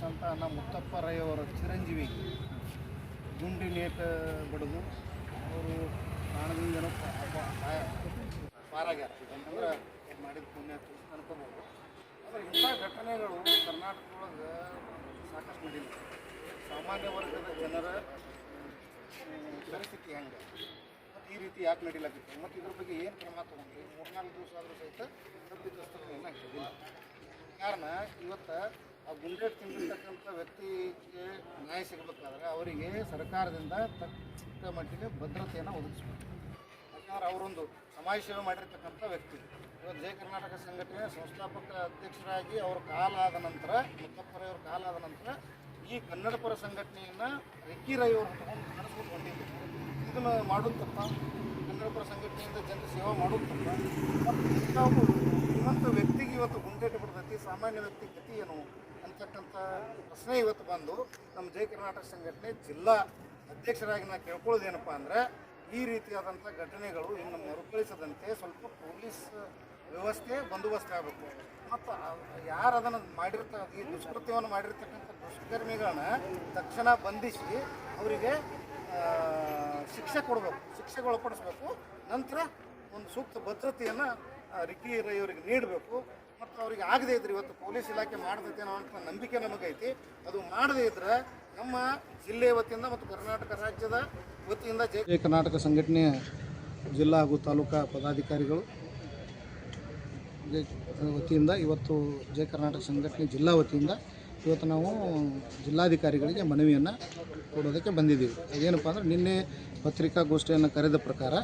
ಆಗಿರ್ತಕ್ಕಂಥ ನಮ್ಮ ಮುತ್ತಪ್ಪ ರೈ ಅವರ ಚಿರಂಜೀವಿ ಗುಂಡಿನೇಟ ಬಡಿದು ಅವರು ಪ್ರಾಣದಿಂದನೂ ಪಾರಾಗ್ಯಾರ. ಅಂತಂದ್ರೆ ಮಾಡಿದ ಪುಣ್ಯ ಅನ್ಕೋಬೋದು. ಆದರೆ ಇಂಥ ಘಟನೆಗಳು ಕರ್ನಾಟಕದೊಳಗೆ ಸಾಕಷ್ಟು ನಡೀಲಿ. ಸಾಮಾನ್ಯ ವರ್ಗದ ಜನರ ಪರಿಸ್ಥಿತಿ ಹೆಂಗೆ ಮತ್ತು ಈ ರೀತಿ ಯಾಕೆ ನಡೀಲಾಗಿತ್ತು ಮತ್ತು ಇದ್ರ ಬಗ್ಗೆ ಏನು ಕ್ರಮ ತೊಗೊಂಡ್ರಿ? 3-4 ದಿವಸ ಆದರೂ ಸಹಿತ ತಪ್ಪಿತಸ್ಥರನ್ನ ಹಿಡಿದಿಲ್ಲ. ಕಾರಣ ಇವತ್ತು ಆ ಗುಂಡೇಟ್ ತಿಂದಿರ್ತಕ್ಕಂಥ ವ್ಯಕ್ತಿಗೆ ನ್ಯಾಯ ಸಿಗಬೇಕಾದ್ರೆ ಅವರಿಗೆ ಸರ್ಕಾರದಿಂದ ತಕ್ಕ ಮಟ್ಟಿಗೆ ಭದ್ರತೆಯನ್ನು ಒದಗಿಸ್ಬೇಕು. ಯಾಕಂದ್ರೆ ಅವರೊಂದು ಸಮಾಜ ಸೇವೆ ಮಾಡಿರ್ತಕ್ಕಂಥ ವ್ಯಕ್ತಿ. ಇವತ್ತು ಜಯ ಕರ್ನಾಟಕ ಸಂಘಟನೆ ಸಂಸ್ಥಾಪಕ ಅಧ್ಯಕ್ಷರಾಗಿ ಅವ್ರ ಕಾಲ ಆದ ನಂತರ, ಮುತ್ತಪ್ಪರವ್ರ ಕಾಲ ಆದ ನಂತರ ಈ ಕನ್ನಡ ಪರ ಸಂಘಟನೆಯನ್ನು ರಿಕ್ಕಿ ರೈ ಅವರು ತಗೊಂಡು ನಡೆಸ್ಕೊಂಡು ಹೊಂದಿದ್ರು. ಇದನ್ನು ಮಾಡೋದು ತಪ್ಪ? ಕನ್ನಡ ಪರ ಸಂಘಟನೆಯಿಂದ ಜನರ ಸೇವೆ ಮಾಡೋದು ತಪ್ಪ? ಮತ್ತು ಶ್ರೀಮಂತ ವ್ಯಕ್ತಿಗೆ ಇವತ್ತು ಗುಂಡೇಟು ಬಿಡ್ತೈತಿ, ಸಾಮಾನ್ಯ ವ್ಯಕ್ತಿ ಗತಿ ಏನು ಅಂತಕ್ಕಂಥ ಪ್ರಶ್ನೆ ಇವತ್ತು ಬಂದು ನಮ್ಮ ಜಯ ಕರ್ನಾಟಕ ಸಂಘಟನೆ ಜಿಲ್ಲಾ ಅಧ್ಯಕ್ಷರಾಗಿ ನಾನು ಕೇಳ್ಕೊಳ್ಳೋದೇನಪ್ಪ ಅಂದರೆ, ಈ ರೀತಿಯಾದಂಥ ಘಟನೆಗಳು ಇನ್ನು ಮರುಕಳಿಸದಂತೆ ಸ್ವಲ್ಪ ಪೊಲೀಸ್ ವ್ಯವಸ್ಥೆ ಬಂದೋಬಸ್ತ್ ಆಗಬೇಕು. ಮತ್ತು ಯಾರು ಅದನ್ನು ಈ ದುಷ್ಕೃತ್ಯವನ್ನು ಮಾಡಿರ್ತಕ್ಕಂಥ ದುಷ್ಕರ್ಮಿಗಳನ್ನ ತಕ್ಷಣ ಬಂಧಿಸಿ ಅವರಿಗೆ ಶಿಕ್ಷೆ ಕೊಡಬೇಕು, ಶಿಕ್ಷೆಗೆ ಒಳಪಡಿಸ್ಬೇಕು. ನಂತರ ಒಂದು ಸೂಕ್ತ ಭದ್ರತೆಯನ್ನು ರಿಕ್ಕಿ ರೈ ಅವರಿಗೆ ನೀಡಬೇಕು. ಮತ್ತು ಅವರಿಗೆ ಆಗದೇ ಇದ್ರೆ ಇವತ್ತು ಪೊಲೀಸ್ ಇಲಾಖೆ ಮಾಡ್ತೈತೆ ಅನ್ನೋ ಅಂತ ನಂಬಿಕೆ ನಮಗೈತಿ. ಅದು ಮಾಡದೇ ಇದ್ರೆ ನಮ್ಮ ಜಿಲ್ಲೆಯ ವತಿಯಿಂದ ಮತ್ತು ಕರ್ನಾಟಕ ರಾಜ್ಯದ ವತಿಯಿಂದ ಜಯ ಕರ್ನಾಟಕ ಸಂಘಟನೆಯ ಜಿಲ್ಲಾ ಹಾಗೂ ತಾಲೂಕಾ ಪದಾಧಿಕಾರಿಗಳು ವತಿಯಿಂದ ಇವತ್ತು ಜಯ ಕರ್ನಾಟಕ ಸಂಘಟನೆ ಜಿಲ್ಲಾ ವತಿಯಿಂದ ಇವತ್ತು ನಾವು ಜಿಲ್ಲಾಧಿಕಾರಿಗಳಿಗೆ ಮನವಿಯನ್ನು ಕೊಡೋದಕ್ಕೆ ಬಂದಿದ್ದೀವಿ. ಅದೇನಪ್ಪ ಅಂದರೆ, ನಿನ್ನೆ ಪತ್ರಿಕಾಗೋಷ್ಠಿಯನ್ನು ಕರೆದ ಪ್ರಕಾರ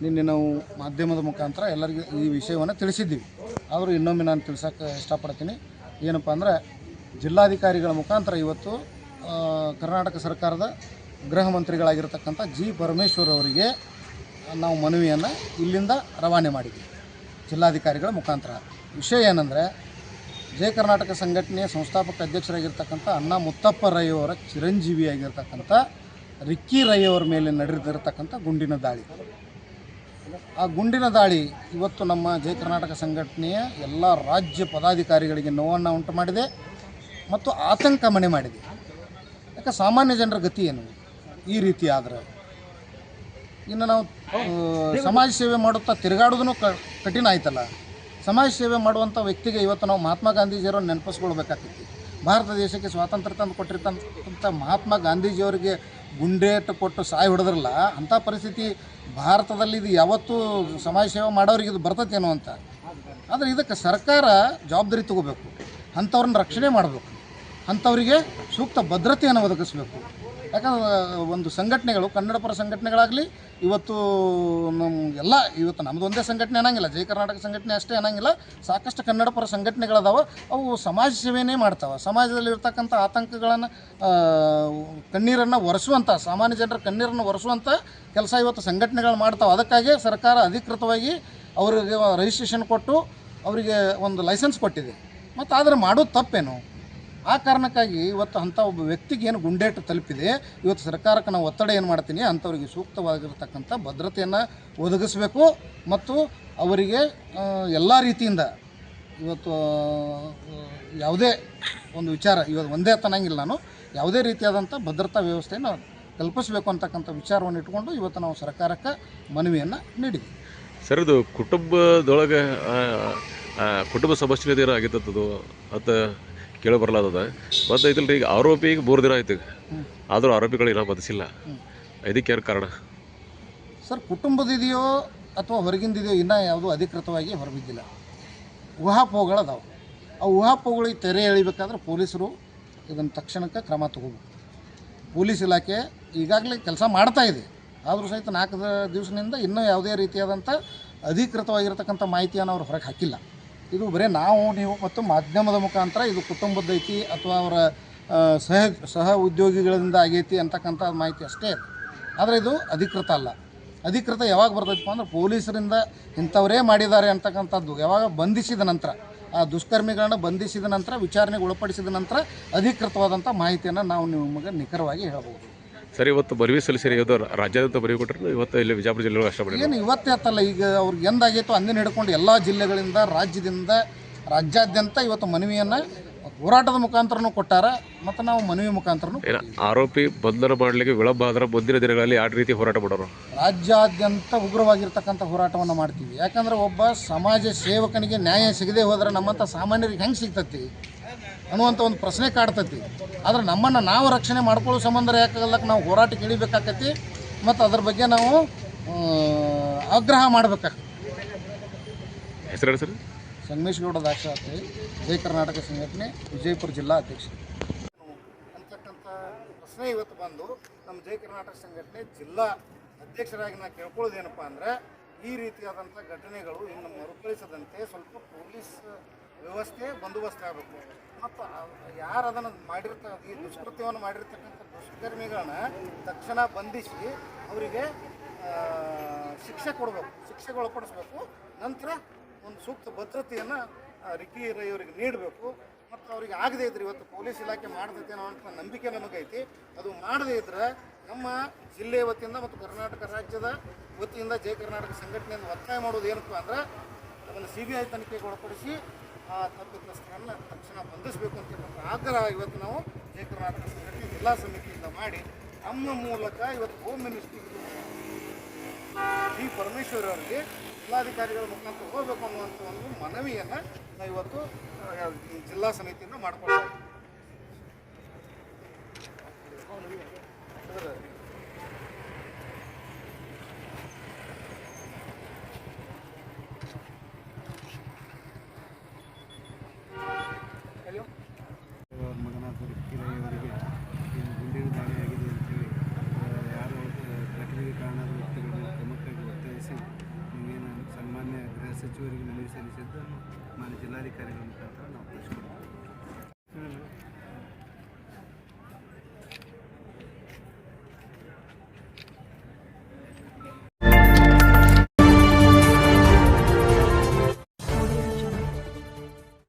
ನಿನ್ನೆ ನಾವು ಮಾಧ್ಯಮದ ಮುಖಾಂತರ ಎಲ್ಲರಿಗೂ ಈ ವಿಷಯವನ್ನು ತಿಳಿಸಿದ್ದೀವಿ. ಆದರೂ ಇನ್ನೊಮ್ಮೆ ನಾನು ತಿಳಿಸೋಕ್ಕೆ ಇಷ್ಟಪಡ್ತೀನಿ. ಏನಪ್ಪ ಅಂದರೆ, ಜಿಲ್ಲಾಧಿಕಾರಿಗಳ ಮುಖಾಂತರ ಇವತ್ತು ಕರ್ನಾಟಕ ಸರ್ಕಾರದ ಗೃಹ ಮಂತ್ರಿಗಳಾಗಿರ್ತಕ್ಕಂಥ ಜಿ ಪರಮೇಶ್ವರ್ ಅವರಿಗೆ ನಾವು ಮನವಿಯನ್ನು ಇಲ್ಲಿಂದ ರವಾನೆ ಮಾಡಿದ್ದೀವಿ ಜಿಲ್ಲಾಧಿಕಾರಿಗಳ ಮುಖಾಂತರ. ವಿಷಯ ಏನಂದರೆ, ಜಯ ಕರ್ನಾಟಕ ಸಂಘಟನೆಯ ಸಂಸ್ಥಾಪಕ ಅಧ್ಯಕ್ಷರಾಗಿರ್ತಕ್ಕಂಥ ಅಣ್ಣಾ ಮುತ್ತಪ್ಪ ರೈ ಅವರ ಚಿರಂಜೀವಿಯಾಗಿರ್ತಕ್ಕಂಥ ರಿಕ್ಕಿ ರೈ ಅವರ ಮೇಲೆ ನಡೆದಿರತಕ್ಕಂಥ ಗುಂಡಿನ ದಾಳಿ. ಆ ಗುಂಡಿನ ದಾಳಿ ಇವತ್ತು ನಮ್ಮ ಜಯ ಕರ್ನಾಟಕ ಸಂಘಟನೆಯ ಎಲ್ಲ ರಾಜ್ಯ ಪದಾಧಿಕಾರಿಗಳಿಗೆ ನೋವನ್ನು ಉಂಟು ಮಾಡಿದೆ ಮತ್ತು ಆತಂಕ ಮನೆ ಮಾಡಿದೆ. ಯಾಕೆ ಸಾಮಾನ್ಯ ಜನರ ಗತಿ ಏನು ಈ ರೀತಿ ಆದರೆ? ಇನ್ನು ನಾವು ಸಮಾಜ ಸೇವೆ ಮಾಡುತ್ತಾ ತಿರುಗಾಡೋದೂ ಕಠಿಣ ಆಯ್ತಲ್ಲ. ಸಮಾಜ ಸೇವೆ ಮಾಡುವಂಥ ವ್ಯಕ್ತಿಗೆ ಇವತ್ತು ನಾವು ಮಹಾತ್ಮ ಗಾಂಧೀಜಿಯವರನ್ನು ನೆನಪಿಸ್ಕೊಳ್ಬೇಕಾಗ್ತೈತಿ. ಭಾರತ ದೇಶಕ್ಕೆ ಸ್ವಾತಂತ್ರ್ಯ ತಂದು ಕೊಟ್ಟಿರ್ತಕ್ಕಂಥ ಮಹಾತ್ಮ ಗಾಂಧೀಜಿಯವರಿಗೆ ಗುಂಡೇಟು ಕೊಟ್ಟು ಸಾಯಿ ಹೊಡೆದ್ರಲ್ಲ, ಅಂಥ ಪರಿಸ್ಥಿತಿ ಭಾರತದಲ್ಲಿ ಇದು ಯಾವತ್ತೂ ಸಮಾಜ ಸೇವೆ ಮಾಡೋರಿಗೆ ಇದು ಬರ್ತೈತೇನೋ ಅಂತ. ಆದರೆ ಇದಕ್ಕೆ ಸರ್ಕಾರ ಜವಾಬ್ದಾರಿ ತಗೋಬೇಕು, ಅಂಥವ್ರನ್ನ ರಕ್ಷಣೆ ಮಾಡಬೇಕು, ಅಂಥವರಿಗೆ ಸೂಕ್ತ ಭದ್ರತೆಯನ್ನು ಒದಗಿಸಬೇಕು. ಯಾಕಂದ್ರೆ ಒಂದು ಸಂಘಟನೆಗಳು, ಕನ್ನಡ ಪರ ಸಂಘಟನೆಗಳಾಗಲಿ ಇವತ್ತು ಇವತ್ತು ನಮ್ಮದು ಒಂದೇ ಸಂಘಟನೆ ಅನ್ನಂಗಿಲ್ಲ, ಜಯ ಕರ್ನಾಟಕ ಸಂಘಟನೆ ಅಷ್ಟೇ ಅನ್ನಂಗಿಲ್ಲ, ಸಾಕಷ್ಟು ಕನ್ನಡ ಪರ ಸಂಘಟನೆಗಳದಾವೆ. ಅವು ಸಮಾಜ ಸೇವೆಯೇ ಮಾಡ್ತಾವೆ. ಸಮಾಜದಲ್ಲಿರ್ತಕ್ಕಂಥ ಆತಂಕಗಳನ್ನು, ಕಣ್ಣೀರನ್ನು ಒರೆಸುವಂಥ, ಸಾಮಾನ್ಯ ಜನರ ಕಣ್ಣೀರನ್ನು ಒರೆಸುವಂಥ ಕೆಲಸ ಇವತ್ತು ಸಂಘಟನೆಗಳು ಮಾಡ್ತಾವೆ. ಅದಕ್ಕಾಗಿ ಸರ್ಕಾರ ಅಧಿಕೃತವಾಗಿ ಅವರಿಗೆ ರಿಜಿಸ್ಟ್ರೇಷನ್ ಕೊಟ್ಟು ಅವರಿಗೆ ಒಂದು ಲೈಸೆನ್ಸ್ ಕೊಟ್ಟಿದೆ. ಮತ್ತು ಆದರೆ ಮಾಡೋದು ತಪ್ಪೇನು? ಆ ಕಾರಣಕ್ಕಾಗಿ ಇವತ್ತು ಅಂಥ ಒಬ್ಬ ವ್ಯಕ್ತಿಗೆ ಏನು ಗುಂಡೇಟು ತಲುಪಿದೆ, ಇವತ್ತು ಸರ್ಕಾರಕ್ಕೆ ನಾವು ಒತ್ತಡ ಏನು ಮಾಡ್ತೀನಿ, ಅಂಥವ್ರಿಗೆ ಸೂಕ್ತವಾಗಿರ್ತಕ್ಕಂಥ ಭದ್ರತೆಯನ್ನು ಒದಗಿಸಬೇಕು. ಮತ್ತು ಅವರಿಗೆ ಎಲ್ಲ ರೀತಿಯಿಂದ ಇವತ್ತು ಯಾವುದೇ ಒಂದು ವಿಚಾರ ಇವತ್ತು ಒಂದೇ ತನ್ನಂಗಿಲ್ಲ, ನಾನು ಯಾವುದೇ ರೀತಿಯಾದಂಥ ಭದ್ರತಾ ವ್ಯವಸ್ಥೆಯನ್ನು ಕಲ್ಪಿಸಬೇಕು ಅಂತಕ್ಕಂಥ ವಿಚಾರವನ್ನು ಇಟ್ಕೊಂಡು ಇವತ್ತು ನಾವು ಸರ್ಕಾರಕ್ಕೆ ಮನವಿಯನ್ನು ನೀಡಿದ್ವಿ. ಸರ್, ಇದು ಕುಟುಂಬದೊಳಗೆ ಕುಟುಂಬ ಸಮಸ್ಯೆ ಆಗಿದ್ದದ್ದು ಅಂತ ಕೇಳಿ ಬರಲಾದ. ಮತ್ತು ಇದಿಲ್ಲ ಈಗ ಆರೋಪಿಗೆ 3 ದಿನ ಆಯ್ತು, ಆದರೂ ಆರೋಪಿಗಳು ಏನೋ ಬದಿಸಿಲ್ಲ. ಇದಕ್ಕೆ ಏನು ಕಾರಣ ಸರ್? ಕುಟುಂಬದಿದೆಯೋ ಅಥವಾ ಹೊರಗಿಂದಿದೆಯೋ ಇನ್ನೂ ಯಾವುದೂ ಅಧಿಕೃತವಾಗಿ ಹೊರಬಿದ್ದಿಲ್ಲ. ಊಹಾಪೋಹಗಳದಾವೆ. ಆ ಊಹಾಪೋಹಗಳಿಗೆ ತೆರೆ ಎಳಿಬೇಕಾದ್ರೆ ಪೊಲೀಸರು ಇದನ್ನು ತಕ್ಷಣಕ್ಕೆ ಕ್ರಮ ತಗೋಬೇಕು. ಪೊಲೀಸ್ ಇಲಾಖೆ ಈಗಾಗಲೇ ಕೆಲಸ ಮಾಡ್ತಾ ಇದೆ. ಆದರೂ ಸಹಿತ 4 ದಿವಸದಿಂದ ಇನ್ನೂ ಯಾವುದೇ ರೀತಿಯಾದಂಥ ಅಧಿಕೃತವಾಗಿರ್ತಕ್ಕಂಥ ಮಾಹಿತಿಯನ್ನು ಅವರು ಹೊರಗೆ ಹಾಕಿಲ್ಲ. ಇದು ಬರೀ ನಾವು ನೀವು ಮತ್ತು ಮಾಧ್ಯಮದ ಮುಖಾಂತರ ಇದು ಕುಟುಂಬದೈತಿ ಅಥವಾ ಅವರ ಸಹ ಉದ್ಯೋಗಿಗಳಿಂದ ಆಗೈತಿ ಅಂತಕ್ಕಂಥ ಮಾಹಿತಿ ಅಷ್ಟೇ. ಆದರೆ ಇದು ಅಧಿಕೃತ ಅಲ್ಲ. ಅಧಿಕೃತ ಯಾವಾಗ ಬರ್ತೈತಪ್ಪ ಅಂದ್ರೆ, ಪೊಲೀಸರಿಂದ ಇಂಥವರೇ ಮಾಡಿದ್ದಾರೆ ಅಂತಕ್ಕಂಥದ್ದು ಯಾವಾಗ ಬಂಧಿಸಿದ ನಂತರ, ಆ ದುಷ್ಕರ್ಮಿಗಳನ್ನ ಬಂಧಿಸಿದ ನಂತರ, ವಿಚಾರಣೆಗೆ ಒಳಪಡಿಸಿದ ನಂತರ ಅಧಿಕೃತವಾದಂಥ ಮಾಹಿತಿಯನ್ನು ನಾವು ನಿಮಗೆ ನಿಖರವಾಗಿ ಹೇಳ್ಬೋದು. ಸರಿ, ಇವತ್ತು ಮನವಿ ಸಲ್ಲಿಸಿರಿ, ಇವತ್ತು ರಾಜ್ಯಾದ್ಯಂತ ಮನವಿ ಕೊಟ್ಟರೆ ಇವತ್ತು ಇಲ್ಲಿ ವಿಜಯಪುರ ಜಿಲ್ಲೆ ಅಷ್ಟೇ ಏನು ಇವತ್ತೇ ಆತಲ್ಲ, ಈಗ ಅವ್ರಿಗೆ ಎಂದಾಗೈತೋ ಅಂದಿನ ಹಿಡ್ಕೊಂಡು ಎಲ್ಲ ಜಿಲ್ಲೆಗಳಿಂದ ರಾಜ್ಯದಿಂದ ರಾಜ್ಯಾದ್ಯಂತ ಇವತ್ತು ಮನವಿಯನ್ನು ಹೋರಾಟದ ಮುಖಾಂತರನೂ ಕೊಟ್ಟಾರ ಮತ್ತು ನಾವು ಮನವಿ ಮುಖಾಂತರನೂ ಏನು ಆರೋಪಿ ಬಂಧನ ಮಾಡಲಿಕ್ಕೆ ವಿಳಂಬ ಆದ್ರೆ ಮುಂದಿನ ದಿನಗಳಲ್ಲಿ ಯಾವ ರೀತಿ ಹೋರಾಟ ಮಾಡೋರು? ರಾಜ್ಯಾದ್ಯಂತ ಉಗ್ರವಾಗಿರ್ತಕ್ಕಂಥ ಹೋರಾಟವನ್ನು ಮಾಡ್ತೀವಿ. ಯಾಕಂದ್ರೆ ಒಬ್ಬ ಸಮಾಜ ಸೇವಕನಿಗೆ ನ್ಯಾಯ ಸಿಗದೆ ಹೋದ್ರೆ ನಮ್ಮಂಥ ಸಾಮಾನ್ಯರಿಗೆ ಹೆಂಗೆ ಸಿಗ್ತತಿ ಅನ್ನುವಂಥ ಒಂದು ಪ್ರಶ್ನೆ ಕಾಡ್ತತಿ. ಆದರೆ ನಮ್ಮನ್ನು ನಾವು ರಕ್ಷಣೆ ಮಾಡ್ಕೊಳ್ಳೋ ಸಂಬಂಧ ಯಾಕಾಗಲ್ಲಕ್ಕೆ ನಾವು ಹೋರಾಟಕ್ಕೆ ಇಳಿಬೇಕಾಕತಿ ಮತ್ತು ಅದ್ರ ಬಗ್ಗೆ ನಾವು ಆಗ್ರಹ ಮಾಡಬೇಕಾಗ್ತದೆ. ಹೆಸರು ಸರ್? ಸಂಗಮೇಶ್ಗೌಡ ದಾಕ್ಷಾತ್ರಿ, ಜಯ ಕರ್ನಾಟಕ ಸಂಘಟನೆ ವಿಜಯಪುರ ಜಿಲ್ಲಾ ಅಧ್ಯಕ್ಷ ಅಂತಕ್ಕಂಥ ಪ್ರಶ್ನೆ ಇವತ್ತು ಬಂದು ನಮ್ಮ ಜಯ ಕರ್ನಾಟಕ ಸಂಘಟನೆ ಜಿಲ್ಲಾ ಅಧ್ಯಕ್ಷರಾಗಿ ನಾನು ಕೇಳ್ಕೊಳ್ಳೋದೇನಪ್ಪ ಅಂದರೆ ಈ ರೀತಿಯಾದಂಥ ಘಟನೆಗಳು ಇನ್ನು ಮರುಕಳಿಸದಂತೆ ಸ್ವಲ್ಪ ಪೊಲೀಸ್ ವ್ಯವಸ್ಥೆ ಬಂದೋಬಸ್ತ್ ಆಗಬೇಕು. ಮತ್ತು ಯಾರು ಅದನ್ನು ಈ ದುಷ್ಕೃತ್ಯವನ್ನು ಮಾಡಿರ್ತಕ್ಕಂಥ ದುಷ್ಕರ್ಮಿಗಳನ್ನ ತಕ್ಷಣ ಬಂಧಿಸಿ ಅವರಿಗೆ ಶಿಕ್ಷೆ ಕೊಡಬೇಕು, ಶಿಕ್ಷೆಗೆ ಒಳಪಡಿಸ್ಬೇಕು. ನಂತರ ಒಂದು ಸೂಕ್ತ ಭದ್ರತೆಯನ್ನು ರಿಕ್ಕಿ ರೈ ಅವರಿಗೆ ನೀಡಬೇಕು. ಮತ್ತು ಅವರಿಗೆ ಆಗದೇ ಇದ್ರೆ ಇವತ್ತು ಪೊಲೀಸ್ ಇಲಾಖೆ ಮಾಡ್ತೈತೆ ಅನ್ನೋ ನಂಬಿಕೆ ನಮಗೈತಿ. ಅದು ಮಾಡದೇ ಇದ್ರೆ ನಮ್ಮ ಜಿಲ್ಲೆಯ ವತಿಯಿಂದ ಮತ್ತು ಕರ್ನಾಟಕ ರಾಜ್ಯದ ವತಿಯಿಂದ ಜಯ ಕರ್ನಾಟಕ ಸಂಘಟನೆಯಿಂದ ಒತ್ತಾಯ ಮಾಡೋದು ಏನಪ್ಪ ಅಂದ್ರೆ ಅದನ್ನು CBI ತನಿಖೆಗೆ ಒಳಪಡಿಸಿ ಆ ತಪ್ಪಿತಸ್ಥರನ್ನು ತಕ್ಷಣ ಬಂಧಿಸಬೇಕು ಅಂತಕ್ಕಂಥ ಆಗ್ರಹ ಇವತ್ತು ನಾವು ಜಯ ಕರ್ನಾಟಕ ಸಂಘಟನೆ ಜಿಲ್ಲಾ ಸಮಿತಿಯಿಂದ ಮಾಡಿ ನಮ್ಮ ಮೂಲಕ ಇವತ್ತು ಹೋಮ್ ಮಿನಿಸ್ಟ್ರಿಗೆ ಜಿ ಪರಮೇಶ್ವರ್ ಅವರಿಗೆ ಜಿಲ್ಲಾಧಿಕಾರಿಗಳ ಮುಖಾಂತರ ಹೋಗಬೇಕು ಅನ್ನುವಂಥ ಒಂದು ಮನವಿಯನ್ನು ನಾವು ಇವತ್ತು ಜಿಲ್ಲಾ ಸಮಿತಿಯಿಂದ ಮಾಡ್ಕೊಳ್ತೀವಿ. ಮಗನಾದ ರಿಕ್ಕಿರೈಯವರಿಗೆ ಗುಂಡಿನ ದಾಳಿಯಾಗಿದೆ ಅಂತೇಳಿ ಯಾರು ಘಟನೆಗೆ ಕಾರಣದ ವ್ಯಕ್ತಿಗಳನ್ನು ಕ್ರಮಕ್ಕಾಗಿ ಒತ್ತಾಯಿಸಿ ನೀವೇನು ಸನ್ಮಾನ್ಯ ಗೃಹ ಸಚಿವರಿಗೆ ಮನವಿ ಸಲ್ಲಿಸಿದ್ದನ್ನು ಮಾನ್ಯ ಜಿಲ್ಲಾಧಿಕಾರಿಗಳ ಮುಖಾಂತರ ನಾವು ತಿಳಿಸ್ಕೊಡ್ತೀವಿ.